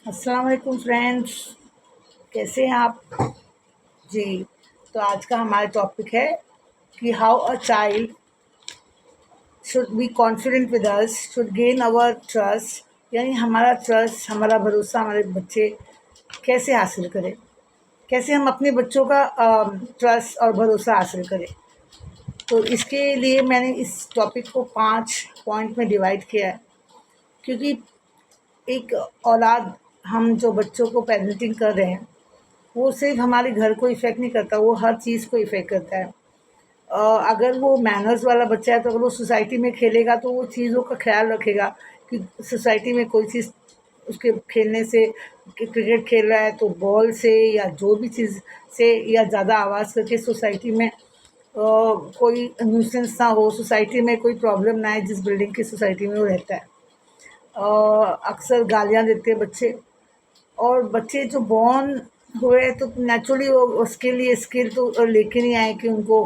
अस्सलाम वालेकुम फ्रेंड्स। कैसे हैं आप? जी। तो आज का हमारा टॉपिक है कि how a child should be confident with us, should gain our trust, यानी हमारा ट्रस्ट, हमारा भरोसा हमारे बच्चे कैसे हासिल करें, कैसे हम अपने बच्चों का ट्रस्ट और भरोसा हासिल करें। तो इसके लिए मैंने इस टॉपिक को 5 पॉइंट में डिवाइड किया है, क्योंकि एक औलाद, हम जो बच्चों को पेरेंटिंग कर रहे हैं, वो सिर्फ हमारे घर को इफ़ेक्ट नहीं करता, वो हर चीज़ को इफ़ेक्ट करता है। अगर वो मैनर्स वाला बच्चा है तो अगर वो सोसाइटी में खेलेगा तो वो चीज़ों का ख्याल रखेगा कि सोसाइटी में कोई चीज़ उसके खेलने से, क्रिकेट खेल रहा है तो बॉल से या जो भी चीज़ से या ज़्यादा आवाज़ करके सोसाइटी में कोई न्यूसेंस ना हो, सोसाइटी में कोई प्रॉब्लम ना आए जिस बिल्डिंग की सोसाइटी में वो रहता है। अक्सर गालियाँ देते हैं बच्चे, और बच्चे जो बॉर्न हुए तो नेचुरली वो उसके लिए स्किल तो लेके नहीं आए कि उनको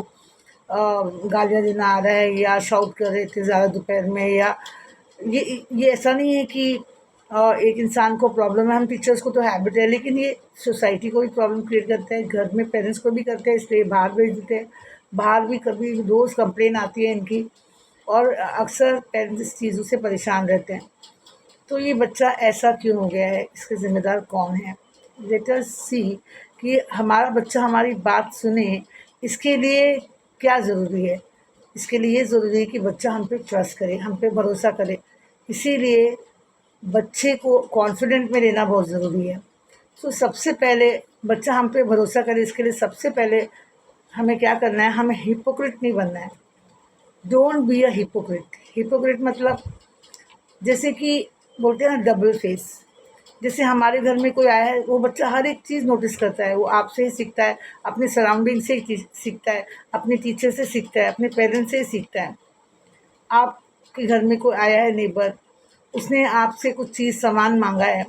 गालियाँ देना आ रहा है या शाउट कर रहे थे ज़्यादा दोपहर में, या ये ऐसा नहीं है कि एक इंसान को प्रॉब्लम है, हम टीचर्स को तो हैबिट है, लेकिन ये सोसाइटी को भी प्रॉब्लम क्रिएट करता है, घर में पेरेंट्स को भी करते हैं, इसलिए बाहर भेज देते हैं। बाहर भी कभी रोज़ कंप्लेन आती है इनकी, और अक्सर पेरेंट्स इस चीज़ों से परेशान रहते हैं। तो ये बच्चा ऐसा क्यों हो गया है, इसके ज़िम्मेदार कौन है? लेट अस सी कि हमारा बच्चा हमारी बात सुने, इसके लिए क्या ज़रूरी है? इसके लिए ये ज़रूरी है कि बच्चा हम पे ट्रस्ट करे, हम पे भरोसा करे। इसीलिए बच्चे को कॉन्फिडेंट में लेना बहुत ज़रूरी है। तो सबसे पहले बच्चा हम पे भरोसा करे, इसके लिए सबसे पहले हमें क्या करना है? हमें हिपोक्रेट नहीं बनना है। Don't be a hypocrite. Hypocrite मतलब, जैसे कि बोलते हैं ना, डबल फेस। जैसे हमारे घर में कोई आया है, वो बच्चा हर एक चीज़ नोटिस करता है, वो आपसे ही सीखता है, अपने सराउंडिंग से ही सीखता है, अपने टीचर से सीखता है, अपने पेरेंट्स से ही सीखता है। आपके घर में कोई आया है नेबर, उसने आपसे कुछ चीज़ सामान मांगा है,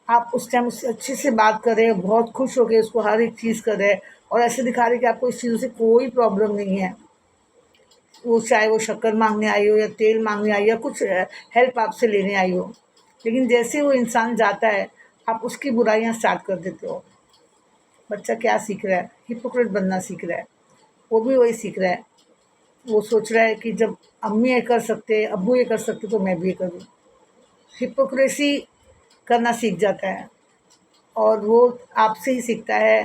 आप उस टाइम उससे अच्छे से बात कर रहे हैं, बहुत खुश हो गए, उसको हर एक चीज़ कर रहे हैं और ऐसे दिखा रहे हैं कि आपको इस चीज़ों से कोई प्रॉब्लम नहीं है। वो चाहे वो शक्कर मांगने आई हो या तेल मांगने आई हो या कुछ हेल्प आपसे लेने आई हो, लेकिन जैसे वो इंसान जाता है आप उसकी बुराइयां स्टार्ट कर देते हो। बच्चा क्या सीख रहा है? हिपोक्रेट बनना सीख रहा है। वो भी वही सीख रहा है, वो सोच रहा है कि जब अम्मी ये कर सकते, अब्बू ये कर सकते, तो मैं भी ये करूँ। हिपोक्रेसी करना सीख जाता है, और वो आपसे ही सीखता है,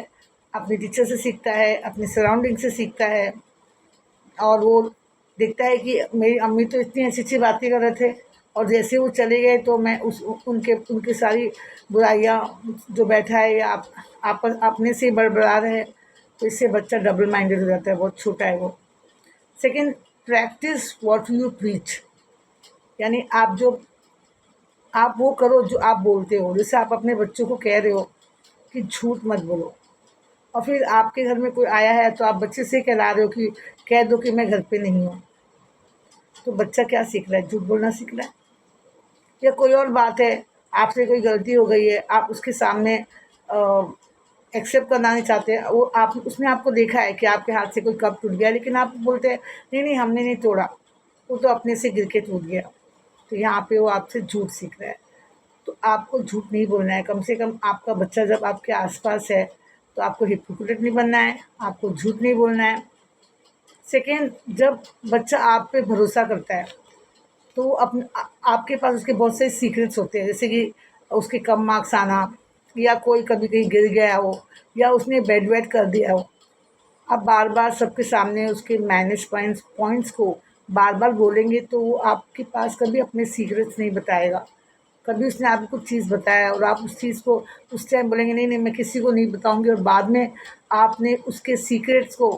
अपने टीचर से सीखता है, अपनी सराउंडिंग से सीखता है। और वो देखता है कि मेरी अम्मी तो इतनी अच्छी-अच्छी बातें कर रहे थे, और जैसे वो चले गए तो मैं उस उनके उनकी सारी बुराइयाँ, जो बैठा है या आप अपने से ही बड़बड़ा रहे हैं, तो इससे बच्चा डबल माइंडेड हो जाता है, बहुत छोटा है वो। Second, practice what you preach, यानी आप वो करो जो आप बोलते हो। जैसे आप अपने बच्चों को कह रहे हो कि झूठ मत बोलो, और फिर आपके घर में कोई आया है तो आप बच्चे से कहला रहे हो कि कह दो कि मैं घर पे नहीं हूँ। तो बच्चा क्या सीख रहा है? झूठ बोलना सीख रहा है। या कोई और बात है, आपसे कोई गलती हो गई है, आप उसके सामने एक्सेप्ट करना नहीं चाहते, वो आप उसने आपको देखा है कि आपके हाथ से कोई कप टूट गया, लेकिन आप बोलते हैं नहीं नहीं हमने नहीं तोड़ा, वो तो अपने से गिर के टूट गया। तो यहाँ पे वो आपसे झूठ सीख रहा है। तो आपको झूठ नहीं बोलना है, कम से कम आपका बच्चा जब आपके आसपास है तो आपको हिपोक्रेट नहीं बनना है, आपको झूठ नहीं बोलना है। सेकेंड, जब बच्चा आप पे भरोसा करता है तो वो आपके पास उसके बहुत से सीक्रेट्स होते हैं, जैसे कि उसके कम मार्क्स आना, या कोई कभी कहीं गिर गया हो, या उसने बेड वेड कर दिया हो। आप बार बार सबके सामने उसके माइनस पॉइंट्स को बार बार बोलेंगे तो वो आपके पास कभी अपने सीक्रेट्स नहीं बताएगा। कभी उसने आपको कुछ चीज़ बताया और आप उस चीज़ को उस टाइम बोलेंगे नहीं नहीं मैं किसी को नहीं बताऊंगी, और बाद में आपने उसके सीक्रेट्स को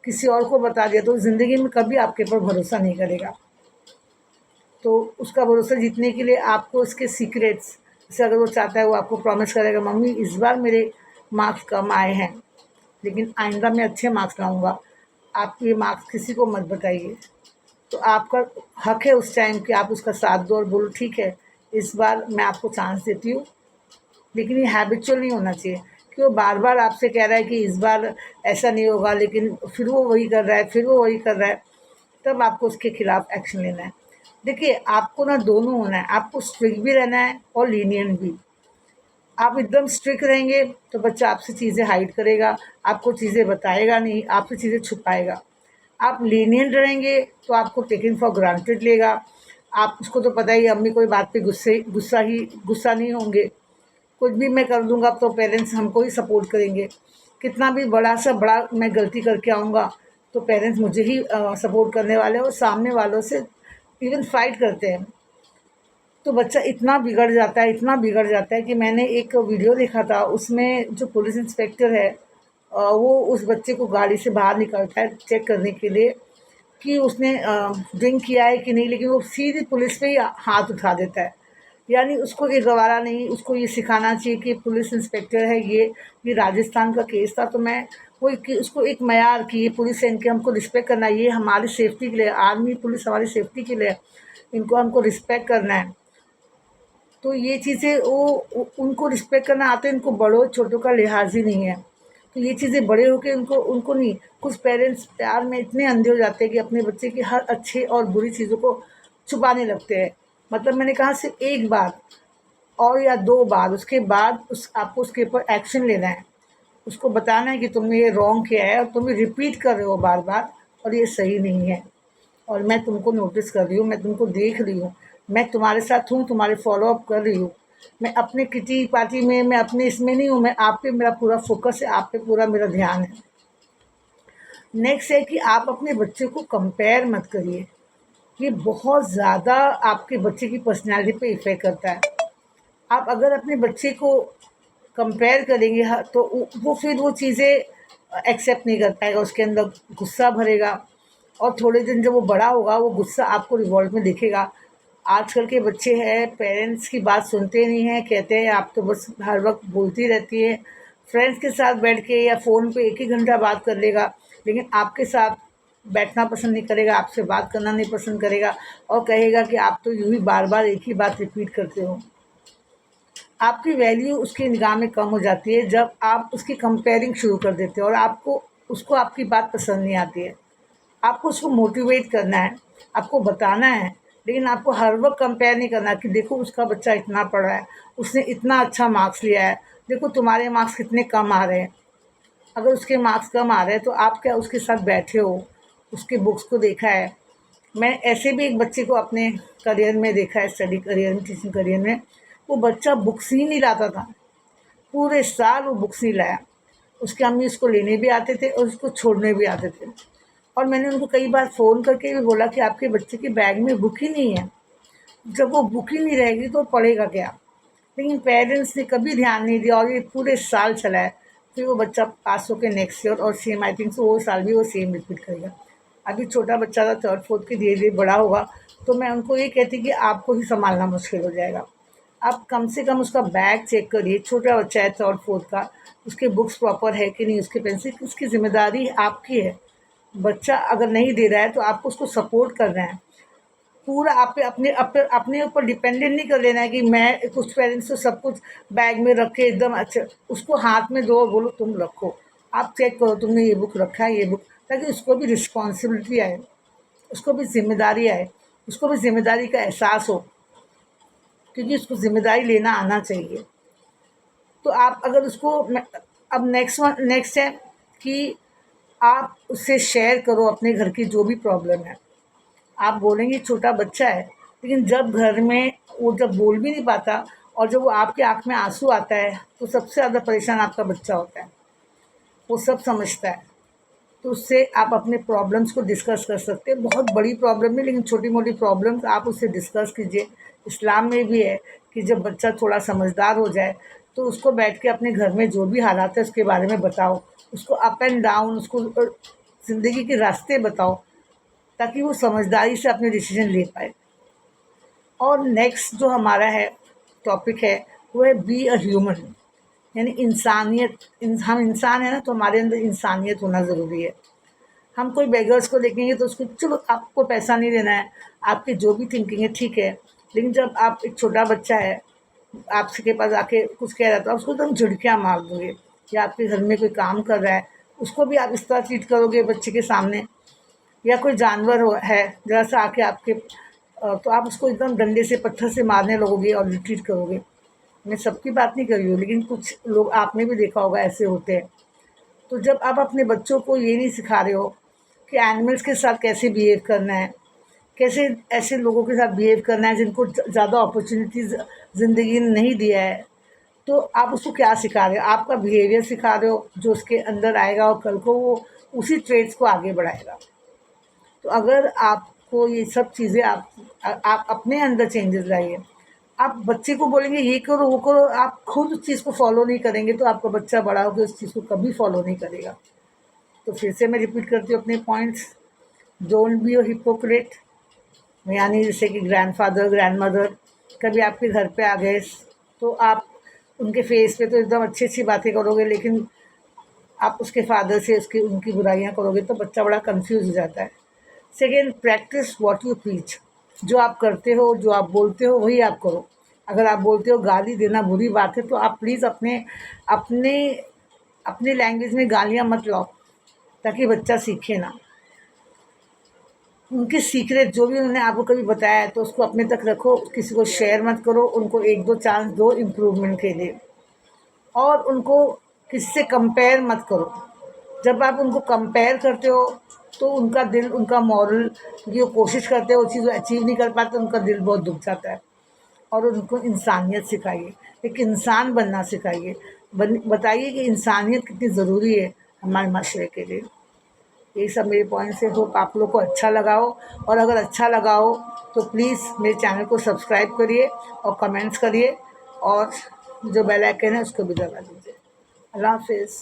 किसी और को बता दिया, तो ज़िंदगी में कभी आपके ऊपर भरोसा नहीं करेगा। तो उसका भरोसा जीतने के लिए आपको उसके सीक्रेट्स, जैसे अगर वो चाहता है, वो आपको प्रॉमिस करेगा मम्मी इस बार मेरे मार्क्स कम आए हैं, लेकिन आइंदा मैं अच्छे मार्क्स लाऊंगा, आप ये मार्क्स किसी को मत बताइए। तो आपका हक है उस टाइम कि आप उसका साथ दो और बोलो ठीक है, इस बार मैं आपको चांस देती हूँ। लेकिन ये हैबिचुअल नहीं होना चाहिए कि वो बार बार आपसे कह रहा है कि इस बार ऐसा नहीं होगा, लेकिन फिर वो वही कर रहा है, फिर वो वही कर रहा है। तब आपको उसके खिलाफ एक्शन लेना है। देखिए, आपको ना दोनों होना है, आपको स्ट्रिक्ट भी रहना है और लीनियंट भी। आप एकदम स्ट्रिक्ट रहेंगे तो बच्चा आपसे चीज़ें हाइड करेगा, आपको चीज़ें बताएगा नहीं, आपसे चीज़ें छुपाएगा। आप लीनिएंट रहेंगे तो आपको टेकिंग फॉर ग्रांटेड लेगा। आप उसको तो पता ही है, अम्मी कोई बात पे गुस्सा नहीं होंगे। कुछ भी मैं कर दूँगा तो पेरेंट्स हमको ही सपोर्ट करेंगे। कितना भी बड़ा मैं गलती करके आऊँगा तो पेरेंट्स मुझे ही सपोर्ट करने वाले हैं और सामने वालों से इवन फाइट करते हैं। तो बच्चा इतना बिगड़ जाता है कि मैंने एक वीडियो देखा था, उसमें जो पुलिस इंस्पेक्टर है वो उस बच्चे को गाड़ी से बाहर निकालता है चेक करने के लिए कि उसने ड्रिंक किया है कि नहीं, लेकिन वो सीधी पुलिस पे ही हाथ उठा देता है। यानी उसको ये गवारा नहीं, उसको ये सिखाना चाहिए कि पुलिस इंस्पेक्टर है ये राजस्थान का केस था, तो मैं वो कि उसको एक मयार कि ये पुलिस है, इनके हमको रिस्पेक्ट करना है, ये हमारी सेफ्टी के लिए, आर्मी पुलिस हमारी सेफ्टी के लिए, इनको हमको रिस्पेक्ट करना है। तो ये चीज़ें उनको रिस्पेक्ट करना आता है, इनको बड़ों छोटों का लिहाज ही नहीं है। तो ये चीज़ें बड़े होके उनको उनको नहीं, कुछ पेरेंट्स प्यार में इतने अंधे हो जाते हैं कि अपने बच्चे की हर अच्छे और बुरी चीज़ों को छुपाने लगते हैं। मतलब मैंने कहा सिर्फ एक बार और या 2 बार, उसके बाद आपको उसके ऊपर एक्शन लेना है। उसको बताना है कि तुमने ये रॉन्ग किया है और तुम ये रिपीट कर रहे हो बार-बार और ये सही नहीं है। और मैं तुमको नोटिस कर रही हूँ, मैं तुमको देख रही हूँ, मैं तुम्हारे साथ हूँ, तुम्हारे फॉलो अप कर रही हूँ। मैं अपने किटी पार्टी में, मैं अपने इसमें नहीं हूँ, मैं आप पे मेरा पूरा फ़ोकस है, आप पे पूरा मेरा ध्यान है। नेक्स्ट है कि आप अपने बच्चे को कंपेयर मत करिए। ये बहुत ज़्यादा आपके बच्चे की पर्सनैलिटी पे इफ़ेक्ट करता है। आप अगर अपने बच्चे को कंपेयर करेंगे तो वो फिर वो चीज़ें एक्सेप्ट नहीं कर पाएगा, उसके अंदर गुस्सा भरेगा और थोड़े दिन जब वो बड़ा होगा वो गुस्सा आपको रिवॉल्ट में दिखेगा। आजकल के बच्चे हैं पेरेंट्स की बात सुनते नहीं हैं, कहते हैं आप तो बस हर वक्त बोलती रहती है। फ्रेंड्स के साथ बैठ के या फ़ोन पे 1 ही घंटा बात कर लेगा, लेकिन आपके साथ बैठना पसंद नहीं करेगा, आपसे बात करना नहीं पसंद करेगा और कहेगा कि आप तो यूँ ही बार-बार एक ही बात रिपीट करते हो। आपकी वैल्यू उसकी निगाह में कम हो जाती है जब आप उसकी कंपेयरिंग शुरू कर देते हो और आपको उसको आपकी बात पसंद नहीं आती है। आपको उसको मोटिवेट करना है, आपको बताना है, लेकिन आपको हर वक़्त कंपेयर नहीं करना कि देखो उसका बच्चा इतना पढ़ा है, उसने इतना अच्छा मार्क्स लिया है, देखो तुम्हारे मार्क्स कितने कम आ रहे हैं। अगर उसके मार्क्स कम आ रहे हैं तो आप क्या उसके साथ बैठे हो, उसके बुक्स को देखा है? मैं ऐसे भी एक बच्चे को अपने करियर में देखा है, स्टडी करियर में, टीचिंग करियर में, वो बच्चा बुक्स ही नहीं लाता था। पूरे साल वो बुक्स नहीं लाया। उसके अम्मी उसको लेने भी आते थे और उसको छोड़ने भी आते थे। और मैंने उनको कई बार फ़ोन करके भी बोला कि आपके बच्चे के बैग में बुक ही नहीं है। जब वो बुक ही नहीं रहेगी तो पढ़ेगा क्या? लेकिन पेरेंट्स ने कभी ध्यान नहीं दिया और ये पूरे साल चला है। फिर वो बच्चा पास होके नेक्स्ट ईयर और सेम आई थिंक सो वो साल भी वो सेम रिपीट करेगा। अभी छोटा बच्चा था 3rd 4th के, धीरे-धीरे बड़ा होगा, तो मैं उनको ये कहती कि आपको ही सँभालना मुश्किल हो जाएगा। आप कम से कम उसका बैग चेक करिए, छोटा बच्चा है 3rd 4th का, उसके बुक्स प्रॉपर है कि नहीं, उसके पेंसिल, उसकी ज़िम्मेदारी आपकी है। बच्चा अगर नहीं दे रहा है तो आपको उसको सपोर्ट करना है। पूरा आप पे अपने ऊपर डिपेंडेंट नहीं कर लेना है कि मैं, कुछ पेरेंट्स तो सब कुछ बैग में रख के एकदम अच्छा, उसको हाथ में दो और बोलो तुम रखो। आप चेक करो तुमने ये बुक रखा है, ये बुक, ताकि उसको भी रिस्पॉन्सिबिलिटी आए, उसको भी ज़िम्मेदारी आए, उसको भी ज़िम्मेदारी का एहसास हो, क्योंकि उसको ज़िम्मेदारी लेना आना चाहिए। तो आप अगर उसको अब नेक्स्ट है कि आप उससे शेयर करो अपने घर की जो भी प्रॉब्लम है। आप बोलेंगे छोटा बच्चा है, लेकिन जब घर में वो जब बोल भी नहीं पाता और जब वो आपकी आँख में आँसू आता है, तो सबसे ज़्यादा परेशान आपका बच्चा होता है। वो सब समझता है। तो उससे आप अपने प्रॉब्लम्स को डिस्कस कर सकते हैं। बहुत बड़ी प्रॉब्लम नहीं, लेकिन छोटी-मोटी प्रॉब्लम्स आप उससे डिस्कस कीजिए। इस्लाम में भी है कि जब बच्चा थोड़ा समझदार हो जाए, तो उसको बैठ के अपने घर में जो भी हालात है उसके बारे में बताओ। उसको अप एंड डाउन, उसको ज़िंदगी के रास्ते बताओ, ताकि वो समझदारी से अपने डिसीज़न ले पाए। और नेक्स्ट जो हमारा है टॉपिक है, वो है बी अ ह्यूमन, यानी इंसानियत। हम इंसान हैं ना, तो हमारे अंदर इंसानियत होना ज़रूरी है। हम कोई बेगर्स को देखेंगे तो उसको चलो आपको पैसा नहीं देना है, आपकी जो भी थिंकिंग है ठीक है, लेकिन जब आप एक छोटा बच्चा है, आपसे के पास आके कुछ कह रहा है तो आप उसको एकदम झिड़कियाँ मार दोगे, या आपके घर में कोई काम कर रहा है उसको भी आप इस तरह ट्रीट करोगे बच्चे के सामने, या कोई जानवर है ज़रा सा आके आपके तो आप उसको एकदम डंडे से पत्थर से मारने लगोगे और रिट्रीट करोगे। मैं सबकी बात नहीं कर रही हूँ, लेकिन कुछ लोग आपने भी देखा होगा ऐसे होते हैं। तो जब आप अपने बच्चों को ये नहीं सिखा रहे हो कि एनिमल्स के साथ कैसे बिहेव करना है, कैसे ऐसे लोगों के साथ बिहेव करना है जिनको ज़्यादा अपॉर्चुनिटीज़ ज़िंदगी ने नहीं दिया है, तो आप उसको क्या सिखा रहे हो? आपका बिहेवियर सिखा रहे हो जो उसके अंदर आएगा और कल को वो उसी ट्रेड्स को आगे बढ़ाएगा। तो अगर आपको ये सब चीज़ें आप अपने अंदर चेंजेस लाइए। आप बच्चे को बोलेंगे ये करो वो करो, आप खुद उस चीज़ को फॉलो नहीं करेंगे तो आपका बच्चा बड़ा होकर उस चीज़ को कभी फॉलो नहीं करेगा। तो फिर से मैं रिपीट करती हूँ अपने points. Don't be a hypocrite, यानी जैसे कि ग्रैंडफादर ग्रैंडमदर कभी आपके घर पे आ गए तो आप उनके फेस पे तो एकदम अच्छी अच्छी बातें करोगे, लेकिन आप उसके फादर से उसकी उनकी बुराइयां करोगे तो बच्चा बड़ा कंफ्यूज हो जाता है। Second, practice what you preach. जो आप करते हो, जो आप बोलते हो, वही आप करो। अगर आप बोलते हो गाली देना बुरी बात है, तो आप प्लीज़ अपने अपने अपने लैंग्वेज में गालियाँ मत लाओ, ताकि बच्चा सीखे ना। उनके सीक्रेट जो भी उन्होंने आपको कभी बताया है तो उसको अपने तक रखो, किसी को शेयर मत करो। उनको 1-2 चांस दो इम्प्रूवमेंट के लिए, और उनको किसी से कंपेयर मत करो। जब आप उनको कंपेयर करते हो तो उनका दिल, उनका मॉरल, क्योंकि वो कोशिश करते हैं वो चीज़ अचीव नहीं कर पाते, उनका दिल बहुत दुख जाता है। और उनको इंसानियत सिखाइए, एक इंसान बनना सिखाइए। बताइए कि इंसानियत कितनी ज़रूरी है हमारे माशरे के लिए। यही सब मेरे पॉइंट से। होप आप लोग को अच्छा लगा हो, और अगर अच्छा लगा हो तो प्लीज़ मेरे चैनल को सब्सक्राइब करिए और कमेंट्स करिए, और जो बेल आइकन है उसको भी दबा दीजिए। अल्लाह हाफ़िज़।